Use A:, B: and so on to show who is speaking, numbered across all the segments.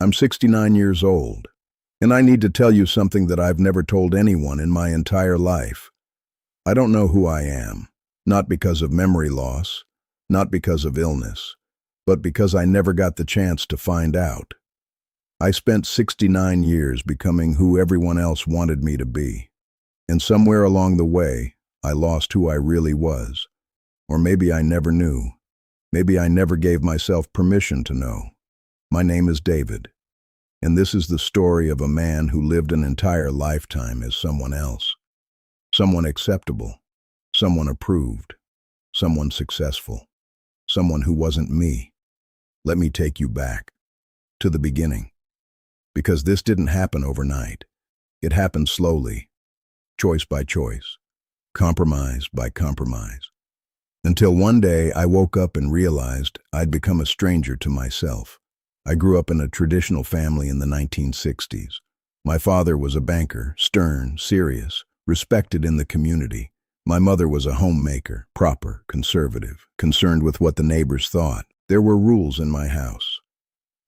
A: I'm 69 years old, and I need to tell you something that I've never told anyone in my entire life. I don't know who I am, not because of memory loss, not because of illness, but because I never got the chance to find out. I spent 69 years becoming who everyone else wanted me to be, and somewhere along the way, I lost who I really was. Or maybe I never knew. Maybe I never gave myself permission to know. My name is David, and this is the story of a man who lived an entire lifetime as someone else. Someone acceptable, someone approved, someone successful, someone who wasn't me. Let me take you back to the beginning, because this didn't happen overnight. It happened slowly, choice by choice, compromise by compromise, until one day I woke up and realized I'd become a stranger to myself. I grew up in a traditional family in the 1960s. My father was a banker, stern, serious, respected in the community. My mother was a homemaker, proper, conservative, concerned with what the neighbors thought. There were rules in my house,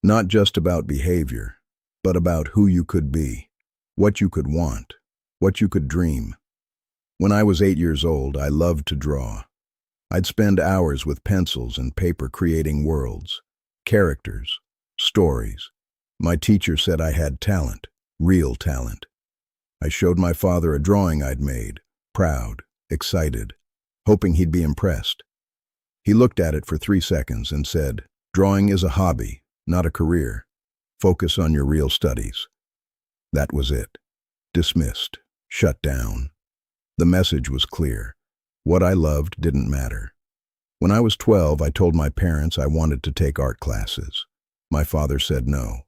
A: not just about behavior, but about who you could be, what you could want, what you could dream. When I was 8 years old, I loved to draw. I'd spend hours with pencils and paper creating worlds, characters, stories. My teacher said I had talent, real talent. I showed my father a drawing I'd made, proud, excited, hoping he'd be impressed. He looked at it for 3 seconds and said, "Drawing is a hobby, not a career. Focus on your real studies." That was it. Dismissed, shut down. The message was clear. What I loved didn't matter. When I was 12, I told my parents I wanted to take art classes. My father said no.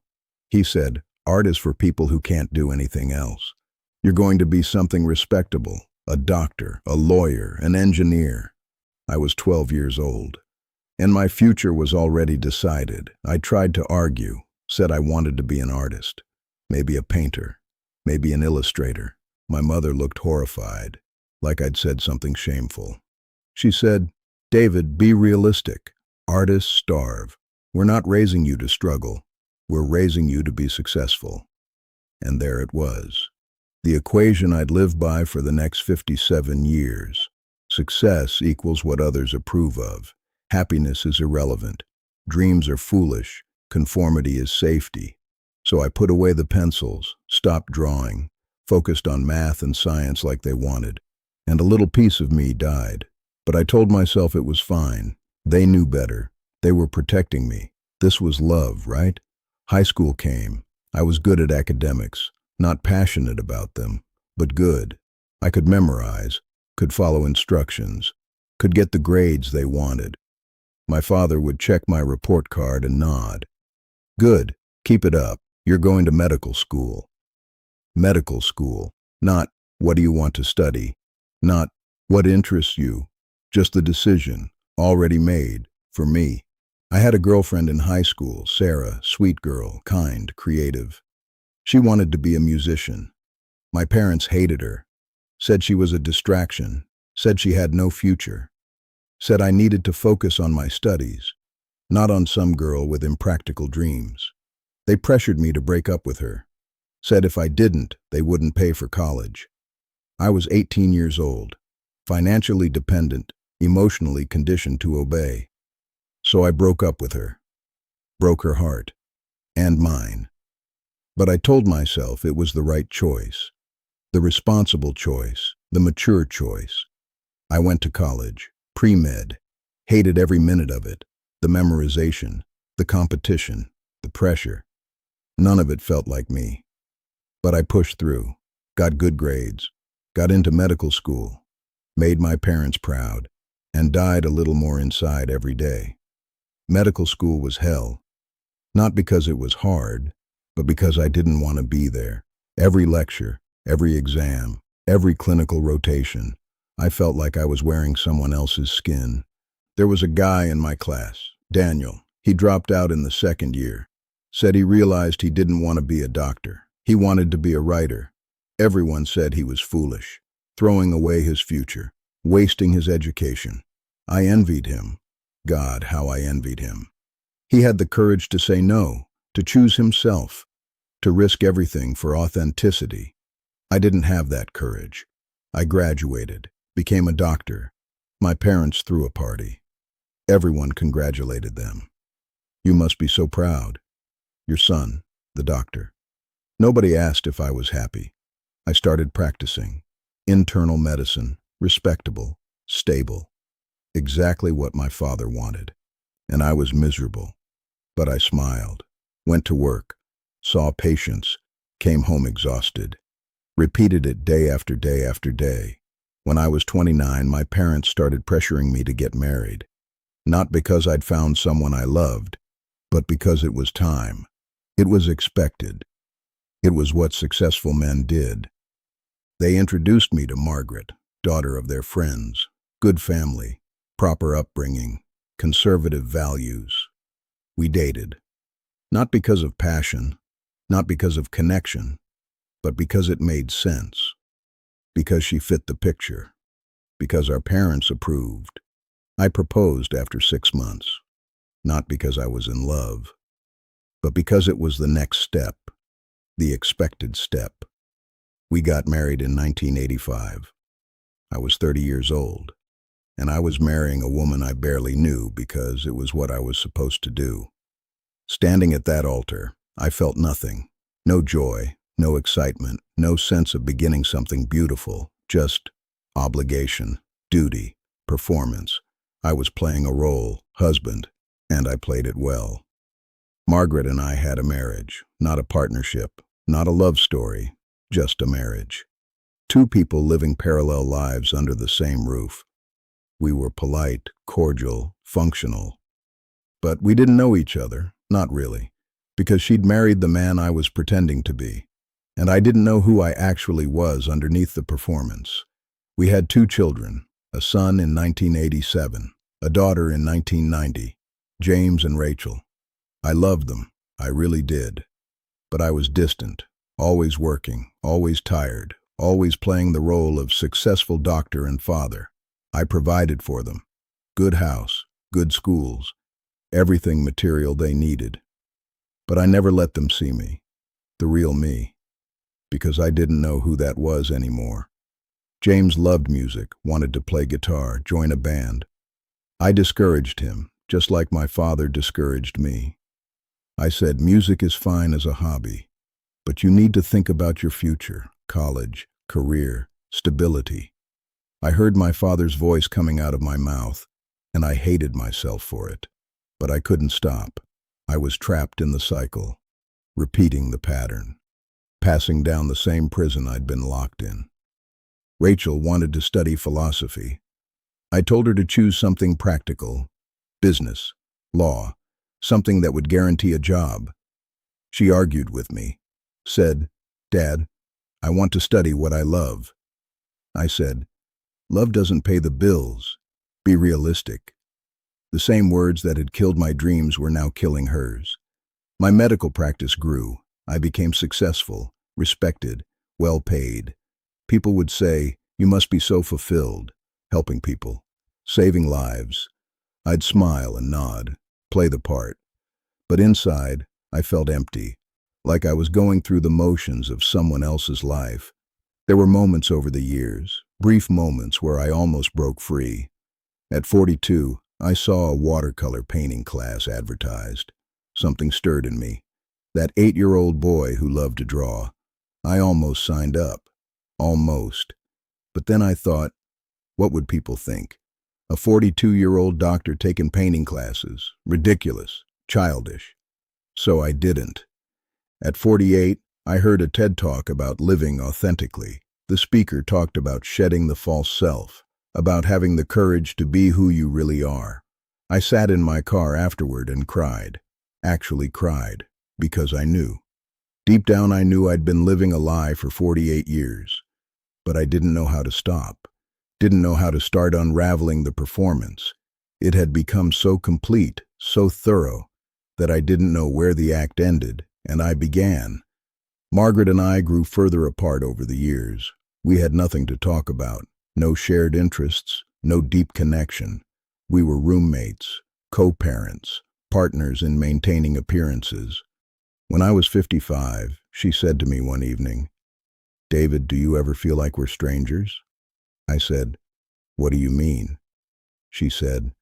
A: He said, "Art is for people who can't do anything else. You're going to be something respectable, a doctor, a lawyer, an engineer." I was 12 years old, and my future was already decided. I tried to argue, said I wanted to be an artist, maybe a painter, maybe an illustrator. My mother looked horrified, like I'd said something shameful. She said, "David, be realistic. Artists starve. We're not raising you to struggle. We're raising you to be successful." And there it was. The equation I'd live by for the next 57 years. Success equals what others approve of. Happiness is irrelevant. Dreams are foolish. Conformity is safety. So I put away the pencils, stopped drawing, focused on math and science like they wanted, and a little piece of me died. But I told myself it was fine. They knew better. They were protecting me. This was love, right? High school came. I was good at academics, not passionate about them, but good. I could memorize, could follow instructions, could get the grades they wanted. My father would check my report card and nod. "Good, keep it up. You're going to medical school." Medical school, not "what do you want to study?" Not "what interests you?" Just the decision, already made, for me. I had a girlfriend in high school, Sarah, sweet girl, kind, creative. She wanted to be a musician. My parents hated her, said she was a distraction, said she had no future, said I needed to focus on my studies, not on some girl with impractical dreams. They pressured me to break up with her, said if I didn't, they wouldn't pay for college. I was 18 years old, financially dependent, emotionally conditioned to obey. So I broke up with her, broke her heart, and mine. But I told myself it was the right choice, the responsible choice, the mature choice. I went to college, pre-med, hated every minute of it, the memorization, the competition, the pressure. None of it felt like me. But I pushed through, got good grades, got into medical school, made my parents proud, and died a little more inside every day. Medical school was hell, not because it was hard, but because I didn't want to be there. Every lecture, every exam, every clinical rotation, I felt like I was wearing someone else's skin. There was a guy in my class, Daniel. He dropped out in the second year, said he realized he didn't want to be a doctor. He wanted to be a writer. Everyone said he was foolish, throwing away his future, wasting his education. I envied him. God, how I envied him. He had the courage to say no, to choose himself, to risk everything for authenticity. I didn't have that courage. I graduated, became a doctor. My parents threw a party. Everyone congratulated them. "You must be so proud. Your son, the doctor." Nobody asked if I was happy. I started practicing. Internal medicine, respectable, stable. Exactly what my father wanted. And I was miserable. But I smiled, went to work, saw patients, came home exhausted. Repeated it day after day after day. When I was 29, my parents started pressuring me to get married. Not because I'd found someone I loved, but because it was time. It was expected. It was what successful men did. They introduced me to Margaret, daughter of their friends, good family, proper upbringing, conservative values. We dated. Not because of passion, not because of connection, but because it made sense. Because she fit the picture. Because our parents approved. I proposed after 6 months. Not because I was in love, but because it was the next step, the expected step. We got married in 1985. I was 30 years old, and I was marrying a woman I barely knew because it was what I was supposed to do. Standing at that altar, I felt nothing. No joy, no excitement, no sense of beginning something beautiful, just obligation, duty, performance. I was playing a role, husband, and I played it well. Margaret and I had a marriage, not a partnership, not a love story, just a marriage. Two people living parallel lives under the same roof. We were polite, cordial, functional. But we didn't know each other, not really, because she'd married the man I was pretending to be, and I didn't know who I actually was underneath the performance. We had 2 children, a son in 1987, a daughter in 1990, James and Rachel. I loved them, I really did. But I was distant, always working, always tired, always playing the role of successful doctor and father. I provided for them. Good house, good schools, everything material they needed. But I never let them see me, the real me, because I didn't know who that was anymore. James loved music, wanted to play guitar, join a band. I discouraged him, just like my father discouraged me. I said, music is fine as a hobby, but you need to think about your future, college, career, stability. I heard my father's voice coming out of my mouth, and I hated myself for it. But I couldn't stop. I was trapped in the cycle, repeating the pattern, passing down the same prison I'd been locked in. Rachel wanted to study philosophy. I told her to choose something practical, business, law, something that would guarantee a job. She argued with me, said, "Dad, I want to study what I love." I said, "Love doesn't pay the bills. Be realistic." The same words that had killed my dreams were now killing hers. My medical practice grew. I became successful, respected, well paid. People would say, "You must be so fulfilled," helping people, saving lives. I'd smile and nod, play the part. But inside, I felt empty, like I was going through the motions of someone else's life. There were moments over the years, brief moments where I almost broke free. At 42, I saw a watercolor painting class advertised. Something stirred in me. That 8-year-old boy who loved to draw. I almost signed up. Almost. But then I thought, what would people think? A 42-year-old doctor taking painting classes. Ridiculous. Childish. So I didn't. At 48, I heard a TED Talk about living authentically. The speaker talked about shedding the false self, about having the courage to be who you really are. I sat in my car afterward and cried. Actually cried, because I knew. Deep down I knew I'd been living a lie for 48 years. But I didn't know how to stop. Didn't know how to start unraveling the performance. It had become so complete, so thorough, that I didn't know where the act ended, and I began. Margaret and I grew further apart over the years. We had nothing to talk about, no shared interests, no deep connection. We were roommates, co-parents, partners in maintaining appearances. When I was 55, she said to me one evening, "David, do you ever feel like we're strangers?" I said, "What do you mean?" She said,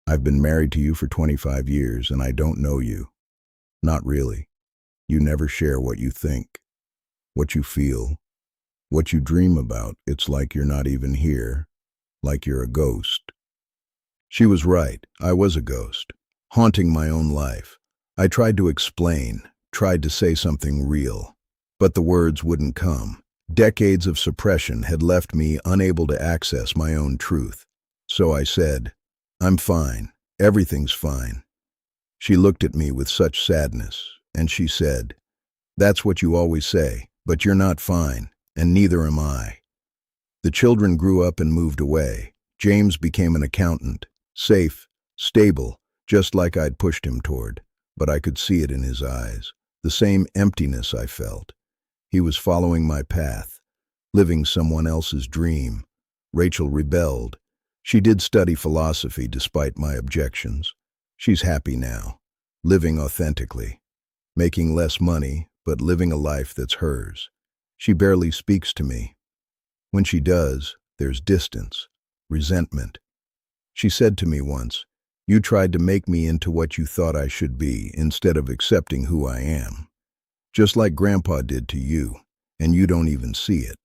A: "I've been married to you for 25 years and I don't know you." "Not really. You never share what you think, what you feel, what you dream about. It's like you're not even here, like you're a ghost." She was right. I was a ghost, haunting my own life. I tried to explain, tried to say something real, but the words wouldn't come. Decades of suppression had left me unable to access my own truth. So I said, "I'm fine. Everything's fine." She looked at me with such sadness, and she said, "That's what you always say, but you're not fine, and neither am I." The children grew up and moved away. James became an accountant, safe, stable, just like I'd pushed him toward, but I could see it in his eyes, the same emptiness I felt. He was following my path, living someone else's dream. Rachel rebelled. She did study philosophy despite my objections. She's happy now, living authentically, making less money, but living a life that's hers. She barely speaks to me. When she does, there's distance, resentment. She said to me once, "You tried to make me into what you thought I should be instead of accepting who I am. Just like Grandpa did to you, and you don't even see it."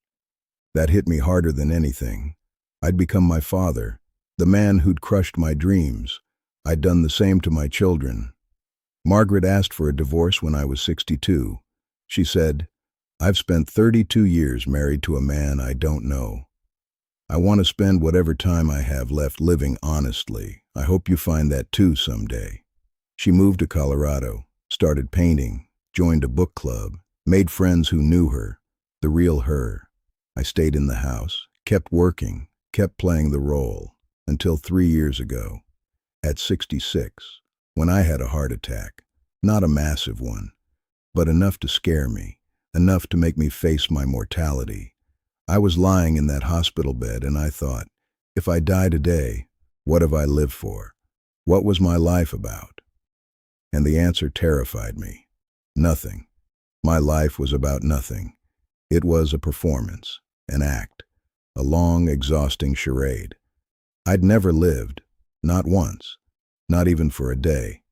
A: That hit me harder than anything. I'd become my father, the man who'd crushed my dreams. I'd done the same to my children. Margaret asked for a divorce when I was 62. She said, "I've spent 32 years married to a man I don't know. I want to spend whatever time I have left living honestly. I hope you find that too someday." She moved to Colorado, started painting, joined a book club, made friends who knew her, the real her. I stayed in the house, kept working, kept playing the role, until 3 years ago, at 66, when I had a heart attack. Not a massive one, but enough to scare me, enough to make me face my mortality. I was lying in that hospital bed and I thought, if I die today, what have I lived for? What was my life about? And the answer terrified me. Nothing. My life was about nothing. It was a performance, an act, a long, exhausting charade. I'd never lived, not once, not even for a day.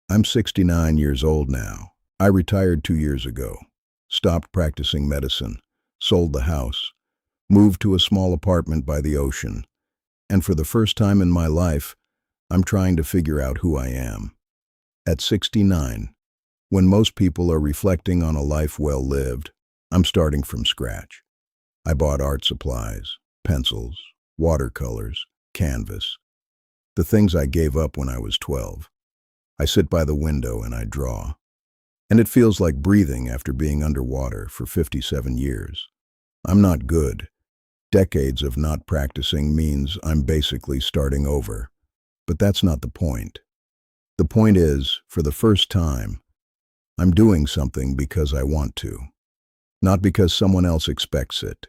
A: I'm 69 years old now. I retired 2 years ago, stopped practicing medicine, sold the house, moved to a small apartment by the ocean, and for the first time in my life, I'm trying to figure out who I am. At 69, when most people are reflecting on a life well lived, I'm starting from scratch. I bought art supplies, pencils, watercolors, canvas, the things I gave up when I was 12. I sit by the window and I draw. And it feels like breathing after being underwater for 57 years. I'm not good. Decades of not practicing means I'm basically starting over. But that's not the point. The point is, for the first time, I'm doing something because I want to. Not because someone else expects it.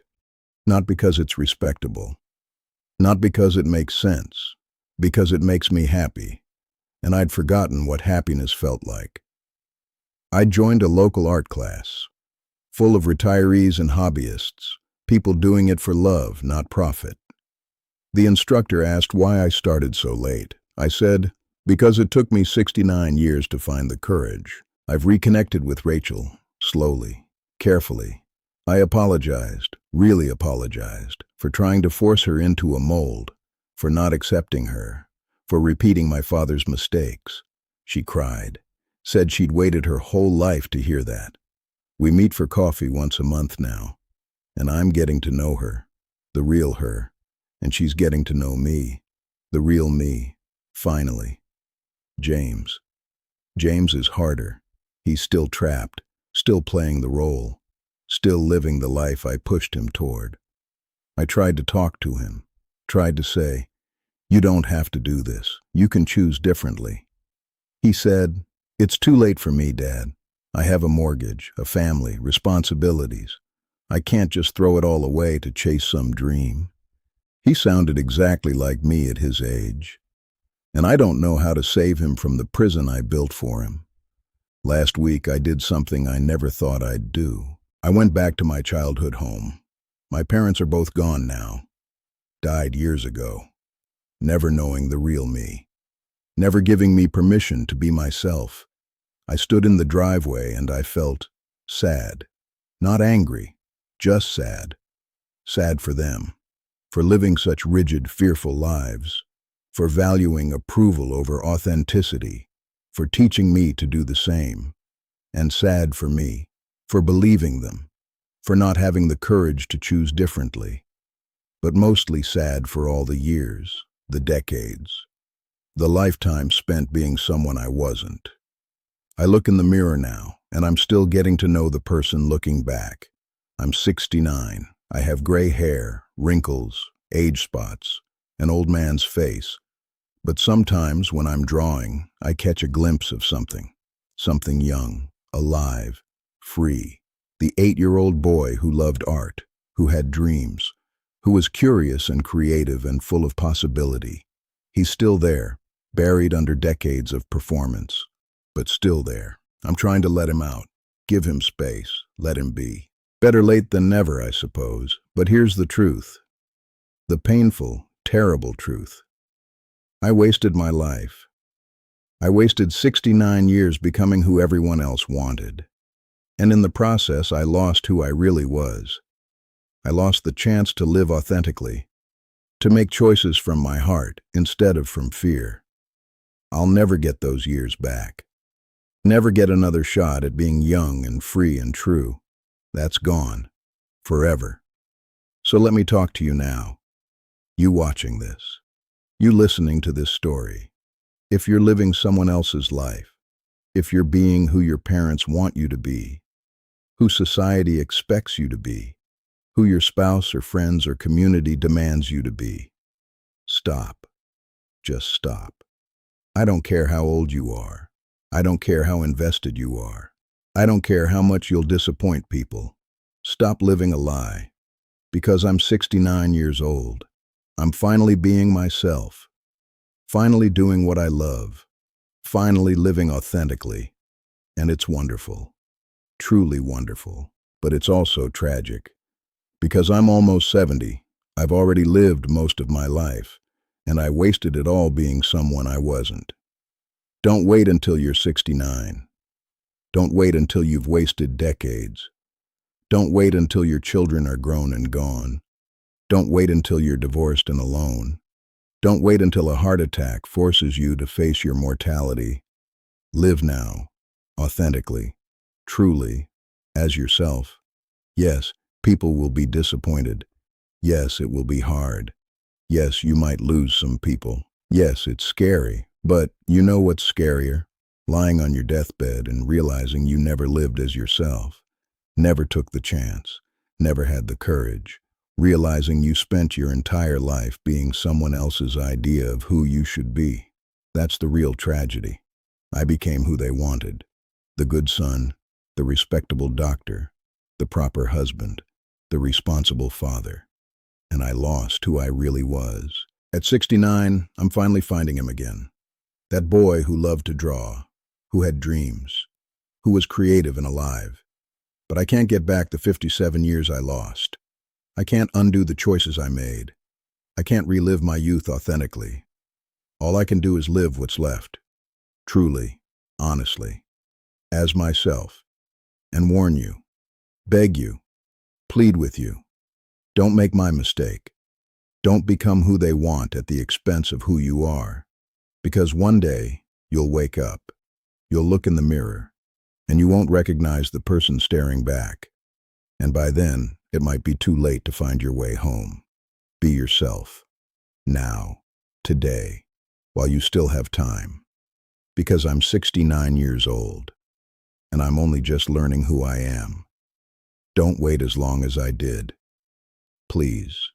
A: Not because it's respectable. Not because it makes sense. Because it makes me happy. And I'd forgotten what happiness felt like. I joined a local art class, full of retirees and hobbyists, people doing it for love, not profit. The instructor asked why I started so late. I said, because it took me 69 years to find the courage. I've reconnected with Rachel, slowly, carefully. I apologized, really apologized, for trying to force her into a mold, for not accepting her, for repeating my father's mistakes. She cried. Said she'd waited her whole life to hear that. We meet for coffee once a month now, and I'm getting to know her, the real her, and she's getting to know me, the real me, finally. James. James is harder. He's still trapped, still playing the role, still living the life I pushed him toward. I tried to talk to him, tried to say, "You don't have to do this. You can choose differently." He said, "It's too late for me, Dad. I have a mortgage, a family, responsibilities. I can't just throw it all away to chase some dream." He sounded exactly like me at his age. And I don't know how to save him from the prison I built for him. Last week I did something I never thought I'd do. I went back to my childhood home. My parents are both gone now. Died years ago. Never knowing the real me. Never giving me permission to be myself. I stood in the driveway and I felt sad. Not angry, just sad. Sad for them. For living such rigid, fearful lives. For valuing approval over authenticity. For teaching me to do the same. And sad for me, for believing them, for not having the courage to choose differently. But mostly sad for all the years, the decades, the lifetime spent being someone I wasn't. I look in the mirror now, and I'm still getting to know the person looking back. I'm 69. I have gray hair, wrinkles, age spots, an old man's face. But sometimes when I'm drawing, I catch a glimpse of something young, alive, free. The 8-year-old boy who loved art, who had dreams, who was curious and creative and full of possibility. He's still there, buried under decades of performance, but still there. I'm trying to let him out, give him space, let him be. Better late than never, I suppose, but here's the truth. The painful, terrible truth. I wasted my life. I wasted 69 years becoming who everyone else wanted. And in the process, I lost who I really was. I lost the chance to live authentically, to make choices from my heart instead of from fear. I'll never get those years back. Never get another shot at being young and free and true. That's gone. Forever. So let me talk to you now. You watching this. You listening to this story. If you're living someone else's life, if you're being who your parents want you to be, who society expects you to be, who your spouse or friends or community demands you to be, stop. Just stop. I don't care how old you are. I don't care how invested you are. I don't care how much you'll disappoint people. Stop living a lie. Because I'm 69 years old. I'm finally being myself. Finally doing what I love. Finally living authentically. And it's wonderful. Truly wonderful. But it's also tragic. Because I'm almost 70. I've already lived most of my life. And I wasted it all being someone I wasn't. Don't wait until you're 69. Don't wait until you've wasted decades. Don't wait until your children are grown and gone. Don't wait until you're divorced and alone. Don't wait until a heart attack forces you to face your mortality. Live now, authentically, truly, as yourself. Yes, people will be disappointed. Yes, it will be hard. Yes, you might lose some people. Yes, it's scary, but you know what's scarier? Lying on your deathbed and realizing you never lived as yourself, never took the chance, never had the courage. Realizing you spent your entire life being someone else's idea of who you should be. That's the real tragedy. I became who they wanted. The good son, the respectable doctor, the proper husband, the responsible father. And I lost who I really was. At 69, I'm finally finding him again. That boy who loved to draw, who had dreams, who was creative and alive. But I can't get back the 57 years I lost. I can't undo the choices I made. I can't relive my youth authentically. All I can do is live what's left, truly, honestly, as myself, and warn you, beg you, plead with you. Don't make my mistake. Don't become who they want at the expense of who you are. Because one day, you'll wake up, you'll look in the mirror, and you won't recognize the person staring back. And by then, it might be too late to find your way home. Be yourself. Now. Today. While you still have time. Because I'm 69 years old. And I'm only just learning who I am. Don't wait as long as I did. Please.